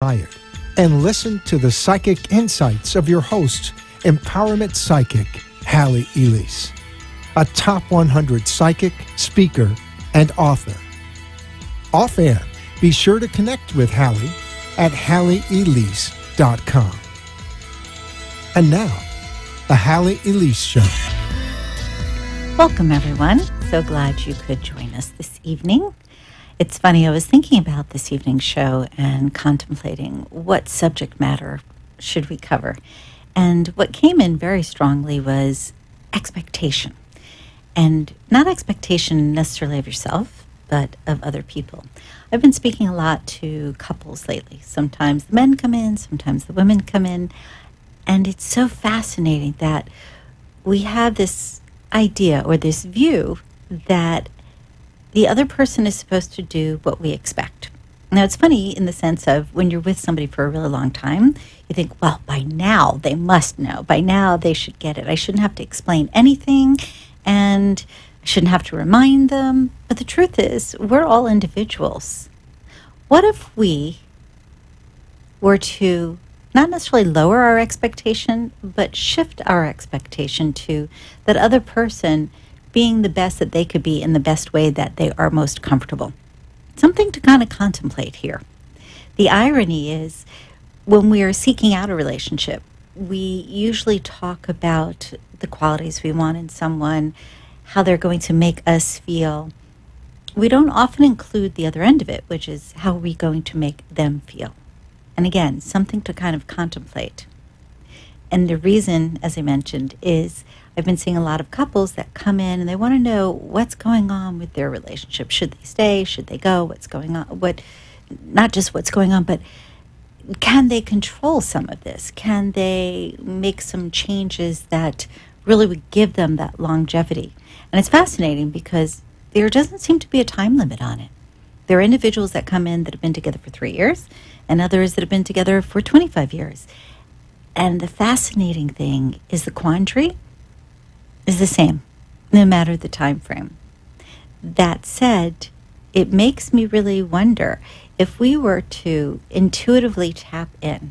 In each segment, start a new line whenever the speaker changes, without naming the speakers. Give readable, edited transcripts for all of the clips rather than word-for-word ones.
inspired and listen to the psychic insights of your host, empowerment psychic Halley, Elise, a top 100 psychic, speaker, and author. Off air, be sure to connect with Halley at halleyelise.com. And now, the Halley Elise Show.
Welcome, everyone. So glad you could join us this evening. It's funny, I was thinking about this evening's show and contemplating what subject matter should we cover. And what came in very strongly was expectation. And not expectation necessarily of yourself, but of other people. I've been speaking a lot to couples lately. Sometimes the men come in, sometimes the women come in. And it's so fascinating that we have this idea or this view that the other person is supposed to do what we expect. Now, it's funny in the sense of when you're with somebody for a really long time, you think, well, by now they must know. By now they should get it. I shouldn't have to explain anything, and I shouldn't have to remind them. But the truth is, we're all individuals. What if we were to not necessarily lower our expectation, but shift our expectation to that other person being the best that they could be in the best way that they are most comfortable? Something to kind of contemplate here. The irony is, when we are seeking out a relationship, we usually talk about the qualities we want in someone, how they're going to make us feel. We don't often include the other end of it, which is how are we going to make them feel? And again, something to kind of contemplate. And the reason, as I mentioned, is I've been seeing a lot of couples that come in and they want to know what's going on with their relationship. Should they stay? Should they go? What's going on? Not just what's going on, but can they control some of this? Can they make some changes that really would give them that longevity? And it's fascinating because there doesn't seem to be a time limit on it. There are individuals that come in that have been together for 3 years and others that have been together for 25 years. And the fascinating thing is the quandary is the same, no matter the time frame. That said, it makes me really wonder if we were to intuitively tap in,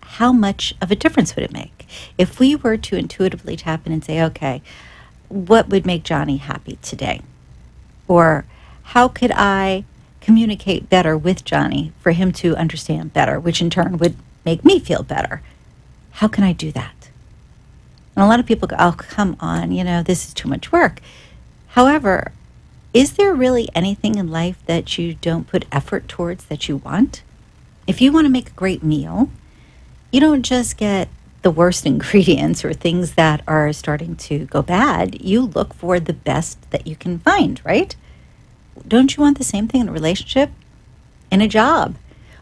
how much of a difference would it make? If we were to intuitively tap in and say, okay, what would make Johnny happy today? Or how could I communicate better with Johnny for him to understand better, which in turn would make me feel better? How can I do that? And a lot of people go, oh, come on, this is too much work. However, is there really anything in life that you don't put effort towards that you want? If you want to make a great meal, you don't just get the worst ingredients or things that are starting to go bad. You look for the best that you can find, right? Don't you want the same thing in a relationship? In a job?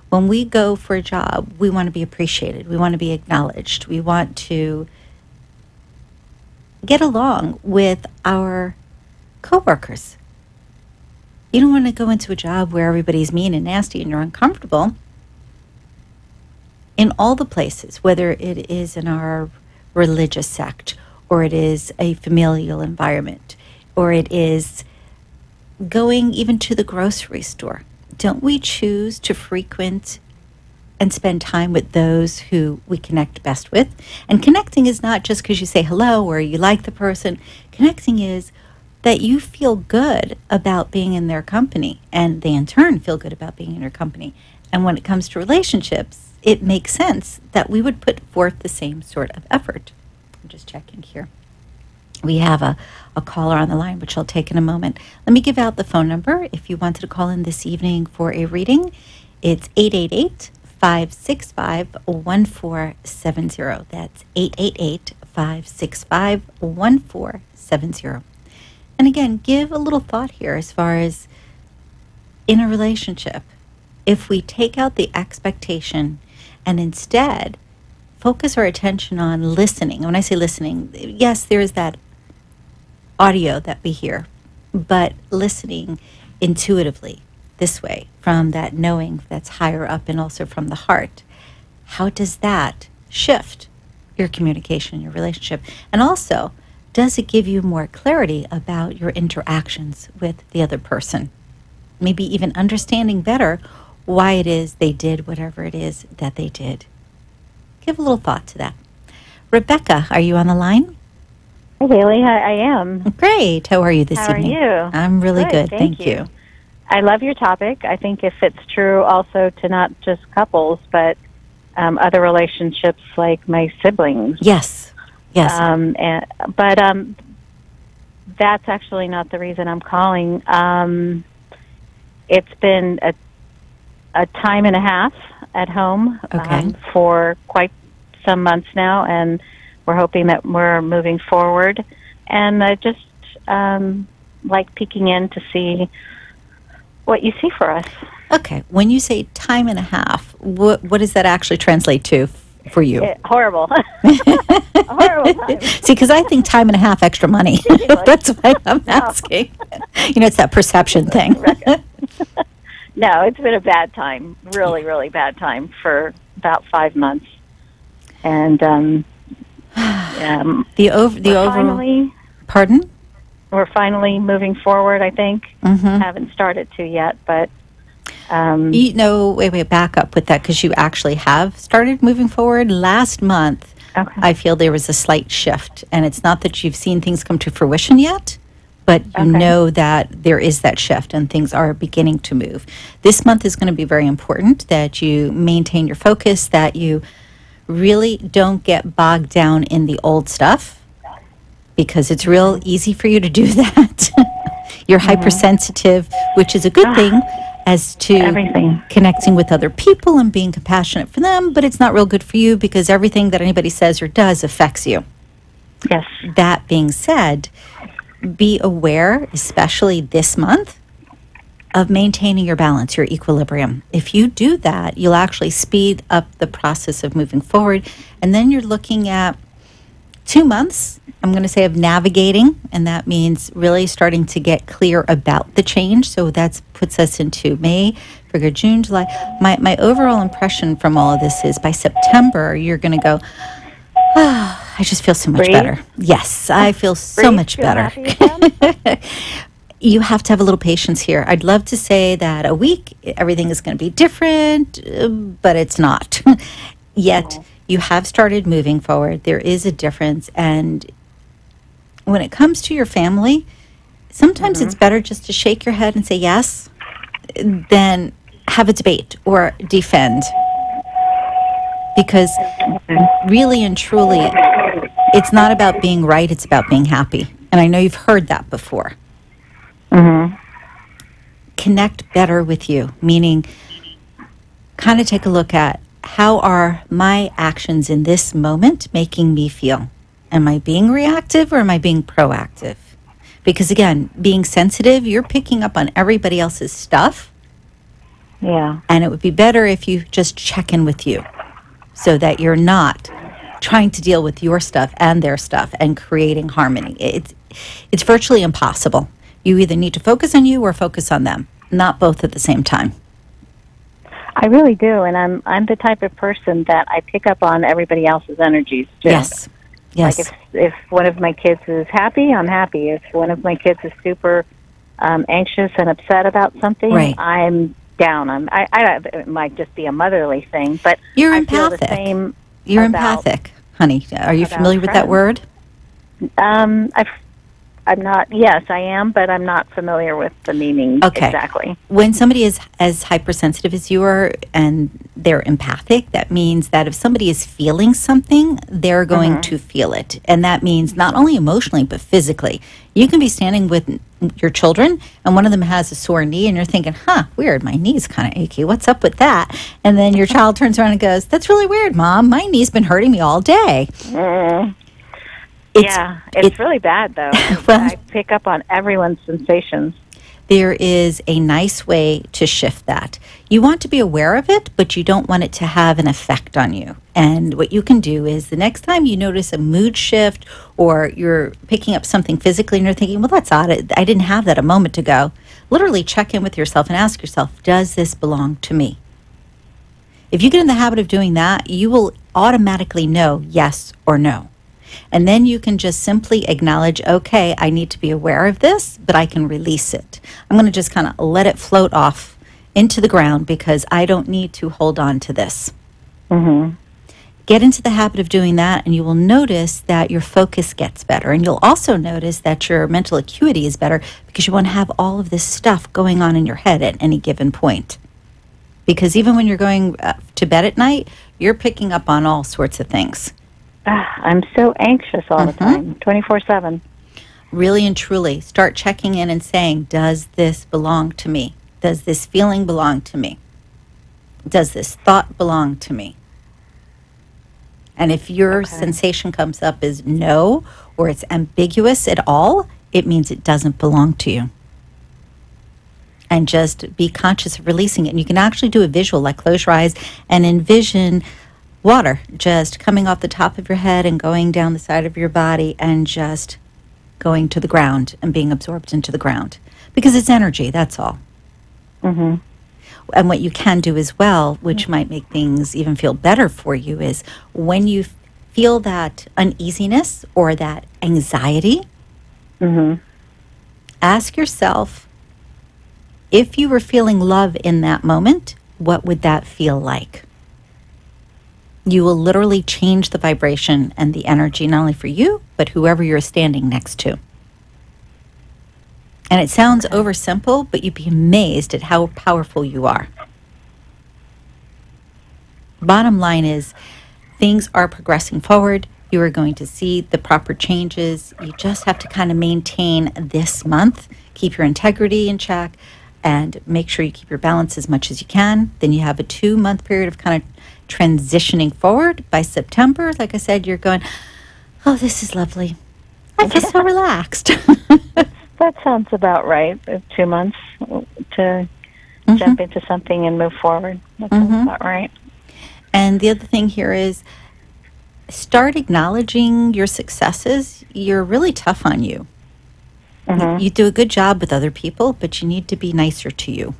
When we go for a job, we want to be appreciated. We want to be acknowledged. We want to get along with our coworkers. You don't want to go into a job where everybody's mean and nasty and you're uncomfortable. In all the places, whether it is in our religious sect, or it is a familial environment, or it is going even to the grocery store, don't we choose to frequent and spend time with those who we connect best with? And connecting is not just because you say hello or you like the person. Connecting is that you feel good about being in their company, and they in turn feel good about being in your company. And when it comes to relationships, it makes sense that we would put forth the same sort of effort. I'm just checking here. We have a caller on the line, which I'll take in a moment. Let me give out the phone number if you wanted to call in this evening for a reading. It's 888-565-1470. That's 888-565-1470. And again, give a little thought here as far as in a relationship. If we take out the expectation and instead focus our attention on listening. And when I say listening, yes, there is that audio that we hear, but listening intuitively this way, from that knowing that's higher up and also from the heart. How does that shift your communication, your relationship? And also, does it give you more clarity about your interactions with the other person? Maybe even understanding better why it is they did whatever it is that they did. Give a little thought to that. Rebecca, are you on the line?
Hi, Haley. I am.
Great. How are you this evening?
How are you?
I'm really good. Thank you.
I love your topic. I think if it's true also to not just couples, but other relationships like my siblings.
Yes. Yes.
But that's actually not the reason I'm calling. It's been a time and a half at home for quite some months now, and we're hoping that we're moving forward. And I just like peeking in to see what you see for us.
Okay. When you say time and a half, what does that actually translate to for you?
Horrible. Horrible time.
See, because I think time and a half extra money. That's why I'm asking. You know, it's that perception thing.
No, it's been a bad time. Really, really bad time for about 5 months. And
finally, pardon?
We're finally moving forward, I think. Haven't started to yet, but...
wait, back up with that, because you actually have started moving forward. Last month, I feel there was a slight shift, and it's not that you've seen things come to fruition yet, but you know that there is that shift, and things are beginning to move. This month is going to be very important, that you maintain your focus, that you really don't get bogged down in the old stuff, because it's real easy for you to do that. You're hypersensitive, which is a good thing as to
everything.
Connecting with other people and being compassionate for them, but it's not real good for you because everything that anybody says or does affects you.
Yes.
That being said, be aware, especially this month, of maintaining your balance, your equilibrium. If you do that, you'll actually speed up the process of moving forward. And then you're looking at 2 months, I'm going to say, of navigating, and that means really starting to get clear about the change. So that puts us into May, figure June, July. My overall impression from all of this is by September, you're going to go, I just feel so much better. Yes, I feel so much better. You have to have a little patience here. I'd love to say that a week, everything is going to be different, but it's not. Yet, you have started moving forward. There is a difference. And when it comes to your family, sometimes it's better just to shake your head and say yes than have a debate or defend. Because really and truly, it's not about being right, it's about being happy. And I know you've heard that before. Connect better with you, meaning kind of take a look at, how are my actions in this moment making me feel? Am I being reactive or am I being proactive? Because again, being sensitive, you're picking up on everybody else's stuff.
Yeah.
And it would be better if you just check in with you so that you're not trying to deal with your stuff and their stuff and creating harmony. It's virtually impossible. You either need to focus on you or focus on them, not both at the same time.
I really do, and I'm the type of person that I pick up on everybody else's energies too.
Yes. Yes.
Like if one of my kids is happy, I'm happy. If one of my kids is super anxious and upset about something, I'm down. It might just be a motherly thing, but
you're
I
empathic.
feel the same.
You're empathic, honey. Are you familiar with that word?
I'm not. Yes, I am, but I'm not familiar with the meaning exactly.
When somebody is as hypersensitive as you are and they're empathic, that means that if somebody is feeling something, they're going to feel it. And that means not only emotionally, but physically. You can be standing with your children and one of them has a sore knee and you're thinking, weird, my knee's kind of achy. What's up with that? And then your child turns around and goes, that's really weird, Mom. My knee's been hurting me all day.
It's really bad, though. Well, I pick up on everyone's sensations.
There is a nice way to shift that. You want to be aware of it, but you don't want it to have an effect on you. And what you can do is the next time you notice a mood shift or you're picking up something physically and you're thinking, well, that's odd. I didn't have that a moment ago. Literally check in with yourself and ask yourself, does this belong to me? If you get in the habit of doing that, you will automatically know yes or no. And then you can just simply acknowledge, okay, I need to be aware of this, but I can release it. I'm going to just kind of let it float off into the ground because I don't need to hold on to this.
Mm-hmm.
Get into the habit of doing that, and you will notice that your focus gets better. And you'll also notice that your mental acuity is better because you won't have all of this stuff going on in your head at any given point. Because even when you're going to bed at night, you're picking up on all sorts of things.
I'm so anxious all the time, 24/7.
Really and truly, start checking in and saying, does this belong to me? Does this feeling belong to me? Does this thought belong to me? And if your sensation comes up as no, or it's ambiguous at all, it means it doesn't belong to you. And just be conscious of releasing it. And you can actually do a visual, like close your eyes and envision water just coming off the top of your head and going down the side of your body and just going to the ground and being absorbed into the ground. Because it's energy, that's all.
Mm-hmm.
And what you can do as well, which might make things even feel better for you, is when you feel that uneasiness or that anxiety, ask yourself, if you were feeling love in that moment, what would that feel like? You will literally change the vibration and the energy, not only for you, but whoever you're standing next to. And it sounds oversimple, but you'd be amazed at how powerful you are. Bottom line is, things are progressing forward. You are going to see the proper changes. You just have to kind of maintain this month, keep your integrity in check, and make sure you keep your balance as much as you can. Then you have a 2-month period of kind of transitioning forward. By September, like I said, you're going, oh, this is lovely. I feel so relaxed.
That sounds about right. 2 months to jump into something and move forward. That sounds about right.
And the other thing here is start acknowledging your successes. You're really tough on you. You do a good job with other people, but you need to be nicer to you.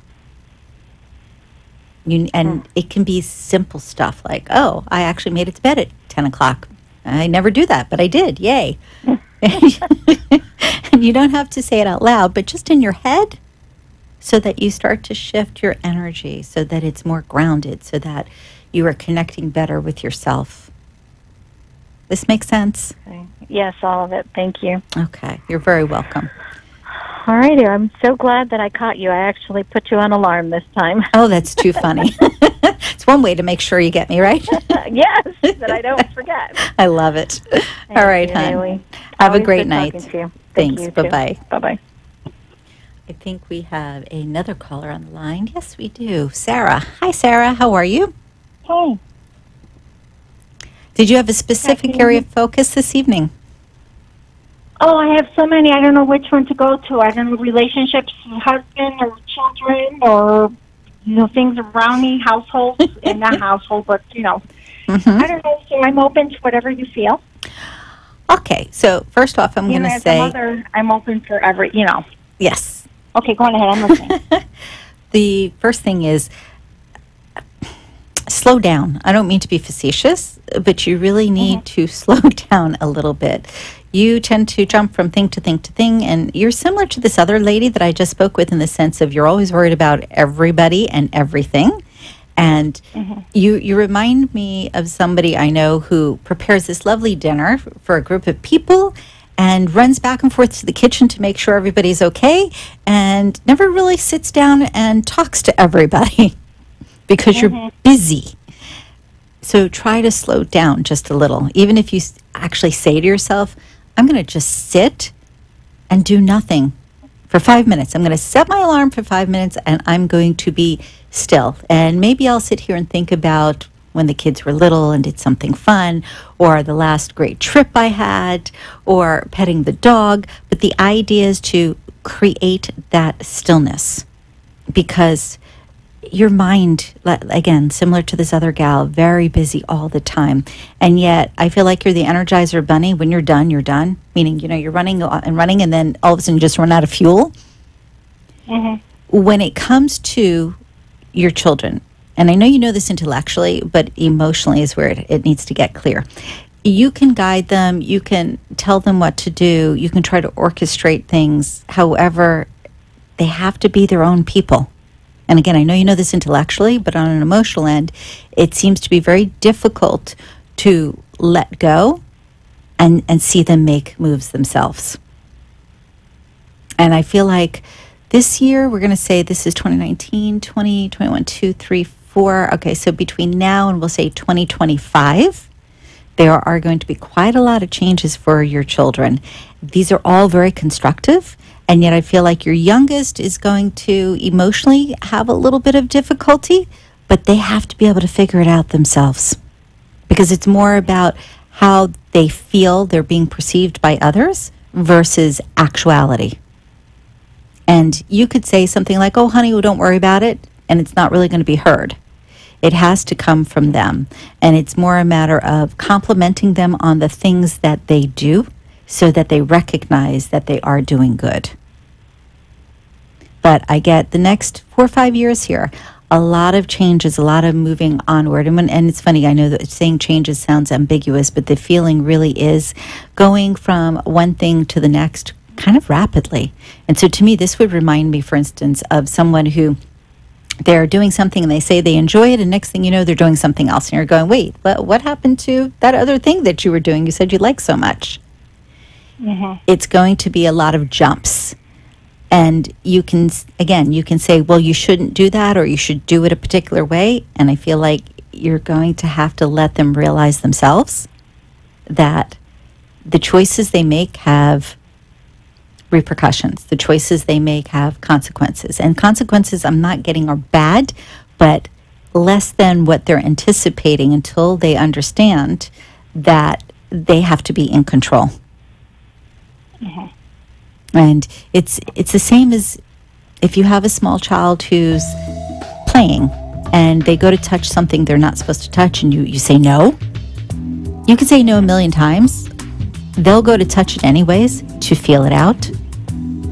And it can be simple stuff like, oh, I actually made it to bed at 10 o'clock. I never do that, but I did. Yay. And you don't have to say it out loud, but just in your head, so that you start to shift your energy so that it's more grounded, so that you are connecting better with yourself. This makes sense?
Okay. Yes, all of it. Thank you.
Okay. You're very welcome.
All righty. I'm so glad that I caught you. I actually put you on alarm this time.
Oh, that's too funny. It's one way to make sure you get me, right?
Yes, that I don't forget.
I love it. All right, hon.
Haley.
Have
Always
a great
good
night.
talking to you.
Thanks.
You
Bye-bye.
too. Bye-bye.
I think we have another caller on the line. Yes, we do. Sarah. Hi, Sarah. How are you?
Hey.
Did you have a specific area of focus this evening?
Oh, I have so many. I don't know which one to go to. I don't know, relationships, husband or children or, things around me, households, and not household, but, I don't know. So I'm open to whatever you feel.
Okay. So first off, I'm going to say...
As a mother, I'm open for every,
Yes.
Okay, go on ahead. I'm listening.
The first thing is slow down. I don't mean to be facetious, but you really need to slow down a little bit. You tend to jump from thing to thing to thing, and you're similar to this other lady that I just spoke with in the sense of you're always worried about everybody and everything. And you remind me of somebody I know who prepares this lovely dinner for a group of people and runs back and forth to the kitchen to make sure everybody's okay and never really sits down and talks to everybody because you're busy. So try to slow down just a little. Even if you actually say to yourself, I'm going to just sit and do nothing for 5 minutes. I'm going to set my alarm for 5 minutes and I'm going to be still. And maybe I'll sit here and think about when the kids were little and did something fun, or the last great trip I had, or petting the dog. But the idea is to create that stillness, because your mind, again, similar to this other gal, very busy all the time. And yet I feel like you're the Energizer Bunny. When you're done, you're done. Meaning, you're running and then all of a sudden you just run out of fuel. When it comes to your children, and I know you know this intellectually, but emotionally is where it needs to get clear. You can guide them. You can tell them what to do. You can try to orchestrate things. However, they have to be their own people. And again, I know you know this intellectually, but on an emotional end, it seems to be very difficult to let go and see them make moves themselves. And I feel like this year, we're going to say this is 2019, 20, 21, 2, 3, 4. Okay, so between now and we'll say 2025, there are going to be quite a lot of changes for your children. These are all very constructive, and yet I feel like your youngest is going to emotionally have a little bit of difficulty, but they have to be able to figure it out themselves, because it's more about how they feel they're being perceived by others versus actuality. And you could say something like, oh, honey, well, don't worry about it, and it's not really going to be heard. It has to come from them. And it's more a matter of complimenting them on the things that they do so that they recognize that they are doing good. But I get the next 4 or 5 years here, a lot of changes, a lot of moving onward. And it's funny, I know that saying changes sounds ambiguous, but the feeling really is going from one thing to the next kind of rapidly. And so to me, this would remind me, for instance, of someone who they're doing something and they say they enjoy it, and next thing you know, they're doing something else. And you're going, wait, what happened to that other thing that you were doing? You said you liked so much. Mm-hmm. It's going to be a lot of jumps. And you can say, well, you shouldn't do that, or you should do it a particular way. And I feel like you're going to have to let them realize themselves that the choices they make have repercussions. The choices they make have consequences. And consequences, I'm not getting, are bad, but less than what they're anticipating until they understand that they have to be in control. Mm-hmm. And it's the same as if you have a small child who's playing and they go to touch something they're not supposed to touch, and you say no. You can say no a million times. They'll go to touch it anyways to feel it out.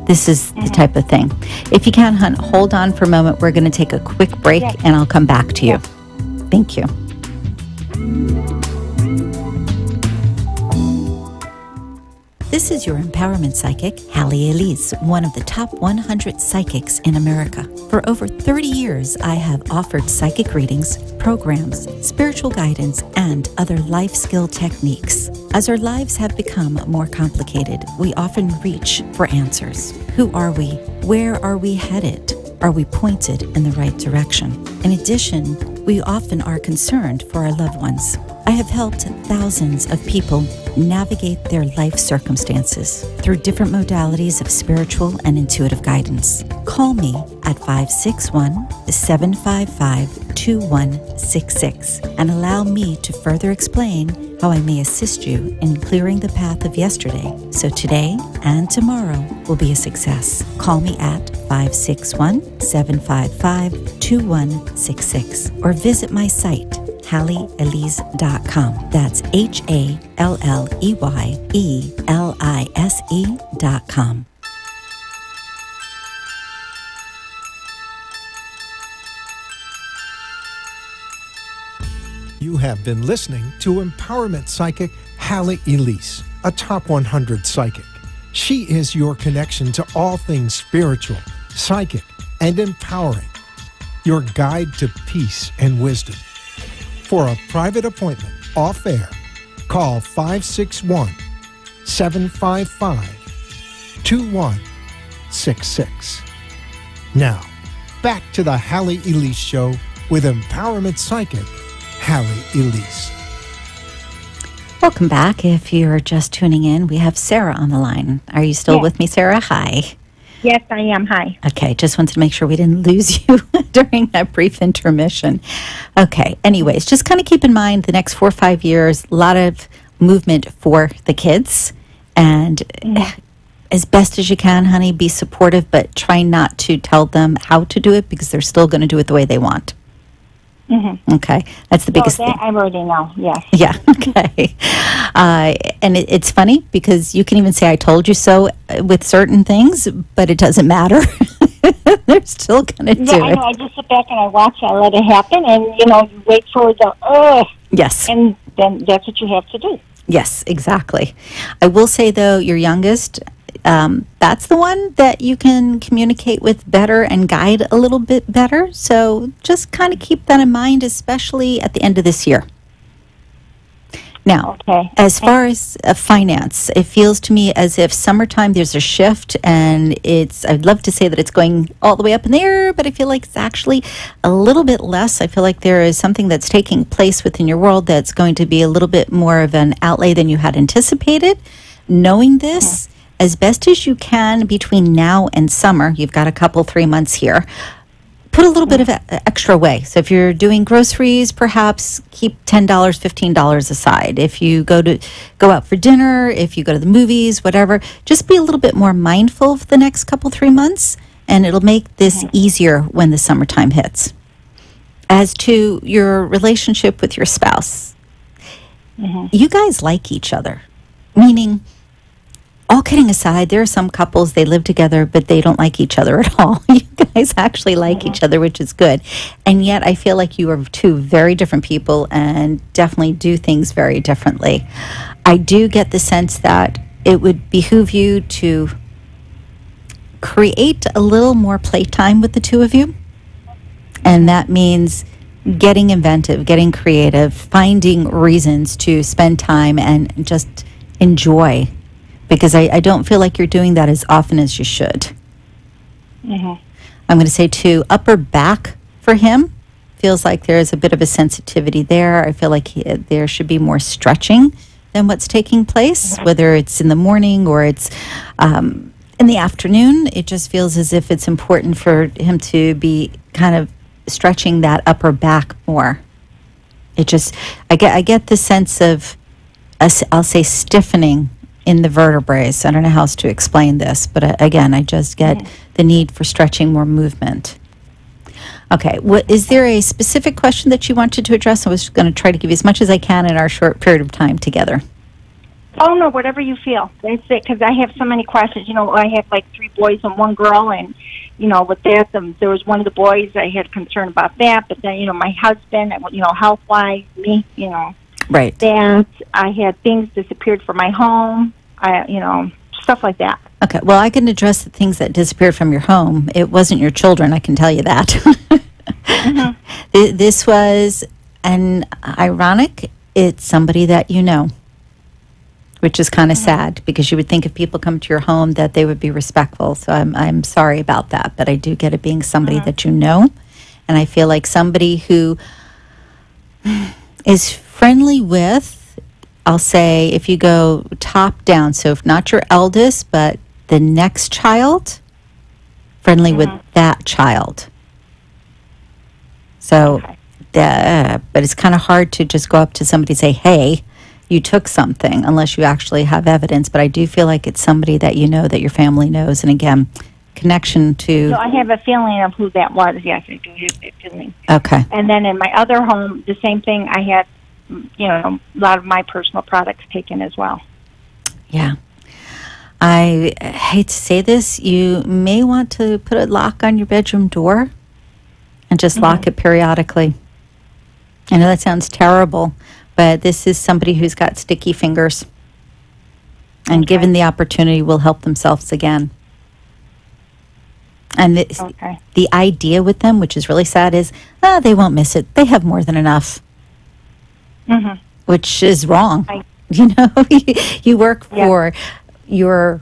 This is the type of thing. If you can, hold on for a moment. We're going to take a quick break, and I'll come back to you. Thank you. This is your empowerment psychic, Halley, Elise, one of the top 100 psychics in America. For over 30 years, I have offered psychic readings, programs, spiritual guidance, and other life skill techniques. As our lives have become more complicated, we often reach for answers. Who are we? Where are we headed? Are we pointed in the right direction? In addition, we often are concerned for our loved ones. I have helped thousands of people navigate their life circumstances through different modalities of spiritual and intuitive guidance. Call me at 561-755-2166 and allow me to further explain how I may assist you in clearing the path of yesterday so today and tomorrow will be a success. Call me at 561-755-2166 or visit my site, HalleyElise.com. That's HalleyElise.com.
You have been listening to empowerment psychic Halley Elise, a top 100 psychic. She is your connection to all things spiritual, psychic, and empowering. Your guide to peace and wisdom. For a private appointment off air, call 561-755-2166. Now, back to the Halley Elise Show with empowerment psychic Halley Elise.
Welcome back. If you're just tuning in, we have Sarah on the line. Are you still with me, Sarah? Hi.
Yes, I am. Hi.
Okay, just wanted to make sure we didn't lose you during that brief intermission. Okay, anyways, just kind of keep in mind the next 4 or 5 years, a lot of movement for the kids. And as best as you can, honey, be supportive, but try not to tell them how to do it because they're still going to do it the way they want. Mm-hmm. Okay, that's the biggest thing.
I already know, yes.
Yeah, okay. And it's funny because you can even say, I told you so with certain things, but it doesn't matter. They're still going to do it.
I know. I just sit back and I watch, I let it happen, and, you wait for the,
yes.
And then that's what you have to do.
Yes, exactly. I will say, though, your youngest, that's the one that you can communicate with better and guide a little bit better. So just kind of keep that in mind, especially at the end of this year. Now, as far as finance, it feels to me as if summertime there's a shift, and I'd love to say that it's going all the way up in the air, but I feel like it's actually a little bit less. I feel like there is something that's taking place within your world that's going to be a little bit more of an outlay than you had anticipated. Knowing this, as best as you can between now and summer, you've got a couple, 3 months here, put a little bit of extra away. So if you're doing groceries, perhaps keep $10, $15 aside. If you go out for dinner, if you go to the movies, whatever, just be a little bit more mindful for the next couple, 3 months, and it'll make this easier when the summertime hits. As to your relationship with your spouse, you guys like each other, meaning, all kidding aside, there are some couples, they live together, but they don't like each other at all. You guys actually like each other, which is good. And yet I feel like you are two very different people and definitely do things very differently. I do get the sense that it would behoove you to create a little more playtime with the two of you. And that means getting inventive, getting creative, finding reasons to spend time and just enjoy. Because I don't feel like you're doing that as often as you should. I'm going to say, too, upper back for him feels like there's a bit of a sensitivity there. I feel like there should be more stretching than what's taking place, whether it's in the morning or it's in the afternoon. It just feels as if it's important for him to be kind of stretching that upper back more. I get the sense of, I'll say, stiffening in the vertebrae. I don't know how else to explain this, but again, I just get the need for stretching, more movement. Okay, is there a specific question that you wanted to address? I was going to try to give you as much as I can in our short period of time together.
Oh, no, whatever you feel. That's it, because I have so many questions. I have like 3 boys and 1 girl, and, with that, there was one of the boys, I had concern about that, but then, my husband, health-wise, me,
right.
That I had things disappeared from my home, stuff like that.
Okay, well, I can address the things that disappeared from your home. It wasn't your children, I can tell you that. This was an ironic, it's somebody that you know, which is kind of sad, because you would think if people come to your home that they would be respectful. So I'm sorry about that, but I do get it being somebody that you know, and I feel like somebody who is friendly with, I'll say, if you go top down, so if not your eldest, but the next child, friendly with that child. So, but it's kind of hard to just go up to somebody and say, hey, you took something, unless you actually have evidence. But I do feel like it's somebody that you know, that your family knows. And again, connection to...
So I have a feeling of who that was. Yes, I do have that feeling.
Okay.
And then in my other home, the same thing. I had, a lot of my personal products taken as well.
Yeah. I hate to say this. You may want to put a lock on your bedroom door and just lock it periodically. I know that sounds terrible, but this is somebody who's got sticky fingers, and given the opportunity, will help themselves again. And the idea with them, which is really sad, is they won't miss it. They have more than enough, which is wrong. You work for your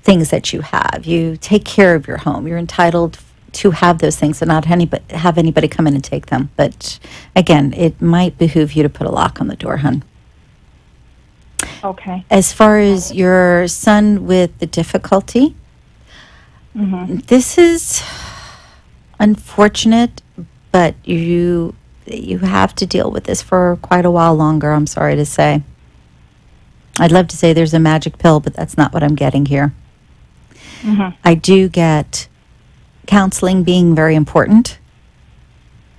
things that you have. You take care of your home. You're entitled to have those things and not have anybody come in and take them. But again, it might behoove you to put a lock on the door, hon.
Okay.
As far as your son with the difficulty, this is unfortunate, but you have to deal with this for quite a while longer, I'm sorry to say. I'd love to say there's a magic pill, but that's not what I'm getting here. I do get counseling being very important,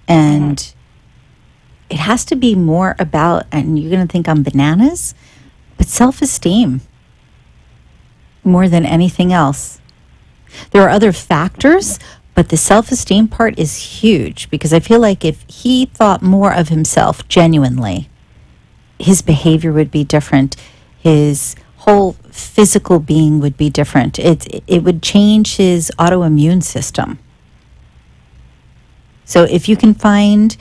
and it has to be more about, and you're going to think I'm bananas, but self-esteem more than anything else. There are other factors, but the self-esteem part is huge, because I feel like if he thought more of himself genuinely, his behavior would be different. His whole physical being would be different. It would change his autoimmune system. So if you can find,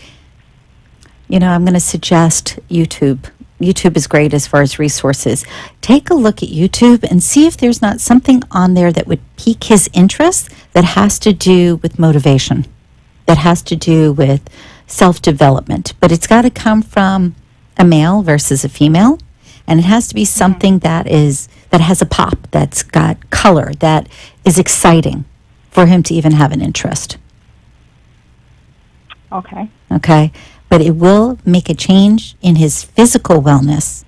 I'm going to suggest YouTube. YouTube is great as far as resources. Take a look at YouTube and see if there's not something on there that would pique his interest that has to do with motivation, that has to do with self-development. But it's got to come from a male versus a female, and it has to be something that has a pop, that's got color, that is exciting for him to even have an interest. Okay. But it will make a change in his physical wellness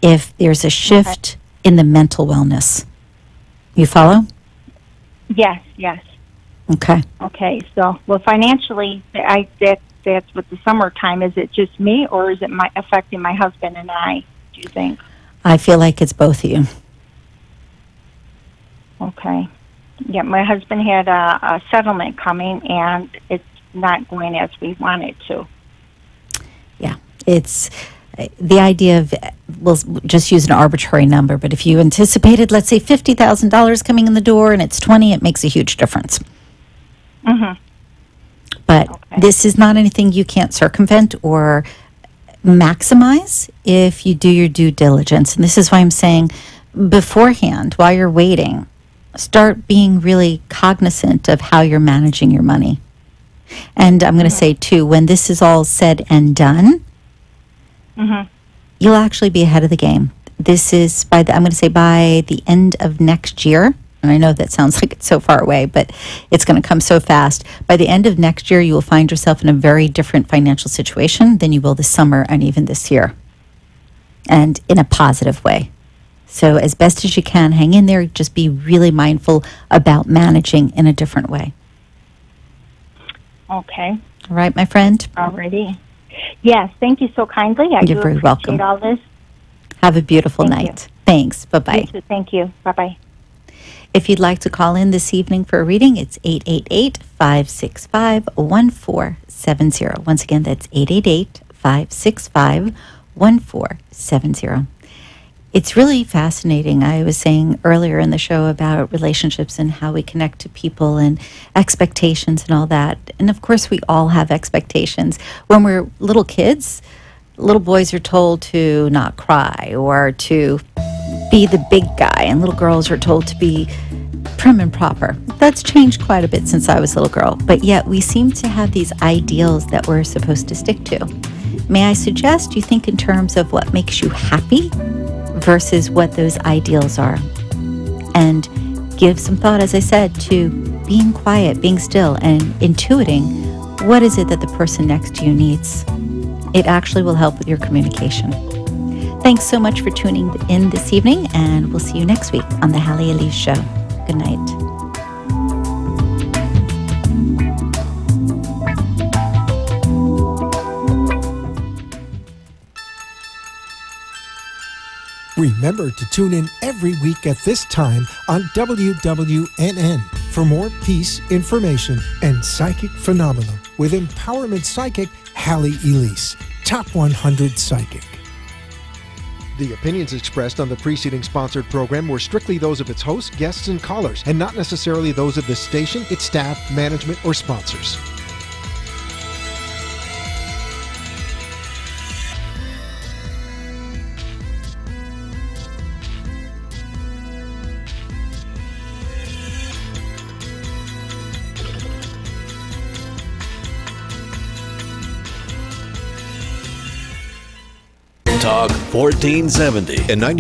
if there's a shift in the mental wellness. You follow?
Yes.
Okay.
So, financially, that's with the summertime. Is it just me, or is it affecting my husband and I, do you think?
I feel like it's both of you.
Okay. Yeah, my husband had a settlement coming, and it's not going as we want it to.
Yeah, it's the idea of, we'll just use an arbitrary number, but if you anticipated, let's say, $50,000 coming in the door and it's 20, it makes a huge difference. But this is not anything you can't circumvent or maximize if you do your due diligence. And this is why I'm saying beforehand, while you're waiting, start being really cognizant of how you're managing your money. And I'm going to say, too, when this is all said and done, you'll actually be ahead of the game. This is I'm going to say by the end of next year. And I know that sounds like it's so far away, but it's going to come so fast. By the end of next year, you will find yourself in a very different financial situation than you will this summer and even this year. And in a positive way. So as best as you can, hang in there. Just be really mindful about managing in a different way.
Okay.
All right, my friend.
Alrighty. Yes, thank you so kindly.
You're very welcome.
All this.
Have a beautiful night. Thanks. Bye-bye.
You too. Thank you. Bye-bye.
If you'd like to call in this evening for a reading, it's 888-565-1470. Once again, that's 888-565-1470. It's really fascinating. I was saying earlier in the show about relationships and how we connect to people and expectations and all that. And of course, we all have expectations. When we're little kids, little boys are told to not cry or to be the big guy, and little girls are told to be prim and proper. That's changed quite a bit since I was a little girl, but yet we seem to have these ideals that we're supposed to stick to. May I suggest you think in terms of what makes you happy versus what those ideals are, and give some thought, as I said, to being quiet, being still, and intuiting what is it that the person next to you needs. It actually will help with your communication. Thanks so much for tuning in this evening, and we'll see you next week on the Halley Elise Show. Good night.
Remember to tune in every week at this time on WWNN for more peace, information, and psychic phenomena with empowerment psychic Halley Elise, Top 100 Psychic.
The opinions expressed on the preceding sponsored program were strictly those of its hosts, guests, and callers, and not necessarily those of the station, its staff, management, or sponsors.
Talk 1470 and 90.